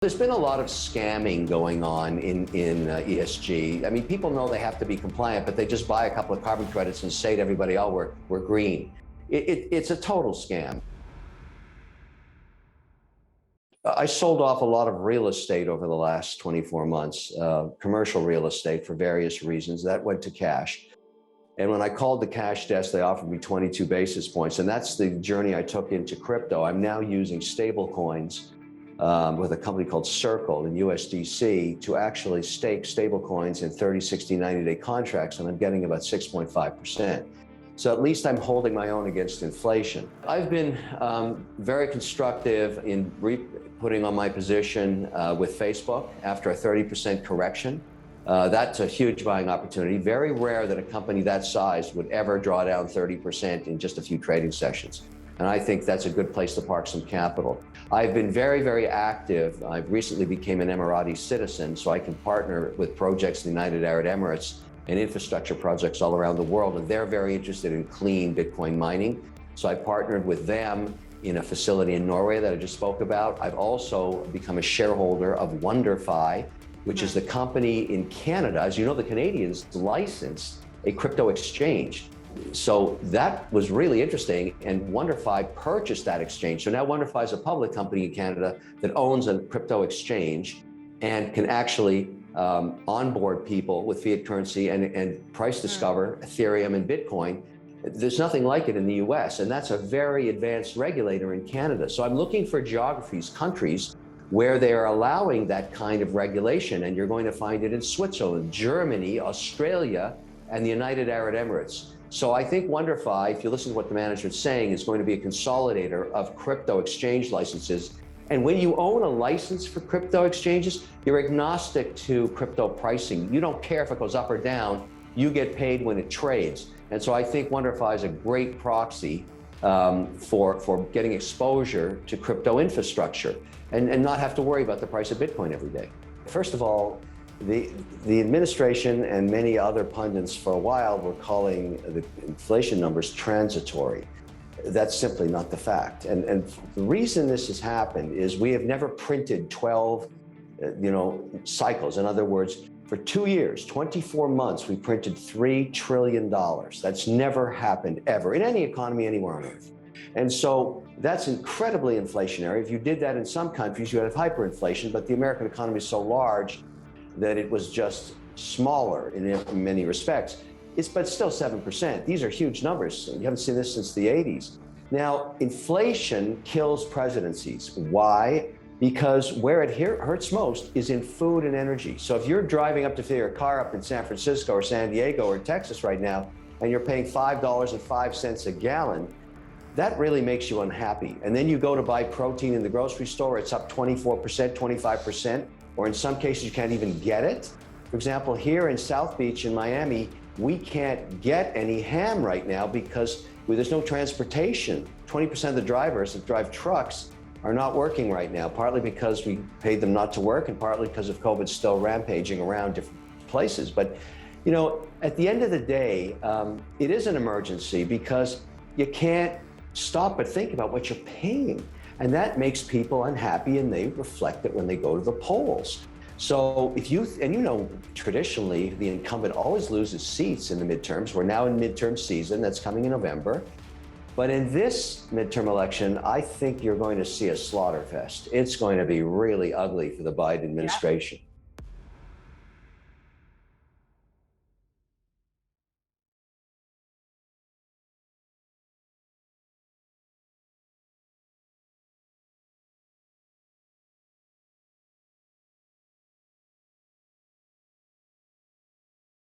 There's been a lot of scamming going on in ESG. I mean, people know they have to be compliant, but they just buy a couple of carbon credits and say to everybody, oh, we're green. It's a total scam. I sold off a lot of real estate over the last 24 months, commercial real estate for various reasons. That went to cash. And when I called the cash desk, they offered me 22 basis points. And that's the journey I took into crypto. I'm now using stable coins with a company called Circle in USDC to actually stake stable coins in 30, 60, 90-day contracts. And I'm getting about 6.5%. So at least I'm holding my own against inflation. I've been very constructive in putting on my position with Facebook after a 30% correction. That's a huge buying opportunity. Very rare that a company that size would ever draw down 30% in just a few trading sessions. And I think that's a good place to park some capital. I've been very, very active. I recently became an Emirati citizen, so I can partner with projects in the United Arab Emirates and infrastructure projects all around the world. And they're very interested in clean Bitcoin mining. So I partnered with them in a facility in Norway that I just spoke about. I've also become a shareholder of WonderFi, which is the company in Canada. As you know, the Canadians licensed a crypto exchange. So that was really interesting, and WonderFi purchased that exchange. So now WonderFi is a public company in Canada that owns a crypto exchange and can actually onboard people with fiat currency and price discover Ethereum and Bitcoin. There's nothing like it in the US, and that's a very advanced regulator in Canada. So I'm looking for geographies, countries, where they are allowing that kind of regulation, and you're going to find it in Switzerland, Germany, Australia, and the United Arab Emirates. So I think WonderFi, if you listen to what the manager is saying, is going to be a consolidator of crypto exchange licenses. And when you own a license for crypto exchanges, you're agnostic to crypto pricing. You don't care if it goes up or down. You get paid when it trades. And so I think WonderFi is a great proxy for getting exposure to crypto infrastructure and not have to worry about the price of Bitcoin every day. First of all, the administration and many other pundits for a while were calling the inflation numbers transitory. That's simply not the fact. And the reason this has happened is we have never printed 12 cycles. In other words, for 2 years, 24 months, we printed $3 trillion. That's never happened ever in any economy anywhere on earth. And so that's incredibly inflationary. If you did that in some countries, you have hyperinflation, but the American economy is so large that it was just smaller in many respects. But still 7%. These are huge numbers. You haven't seen this since the 80s. Now, inflation kills presidencies. Why? Because where it hurts most is in food and energy. So if you're driving up to fill your car up in San Francisco or San Diego or Texas right now, and you're paying $5.05 a gallon, that really makes you unhappy. And then you go to buy protein in the grocery store, it's up 24%, 25%, or in some cases you can't even get it. For example, here in South Beach in Miami, we can't get any ham right now because there's no transportation. 20% of the drivers that drive trucks are not working right now, partly because we paid them not to work and partly because of COVID still rampaging around different places. But at the end of the day, it is an emergency because you can't stop but think about what you're paying. And that makes people unhappy, and they reflect it when they go to the polls. So traditionally, the incumbent always loses seats in the midterms. We're now in midterm season, that's coming in November. But in this midterm election, I think you're going to see a slaughter fest. It's going to be really ugly for the Biden administration.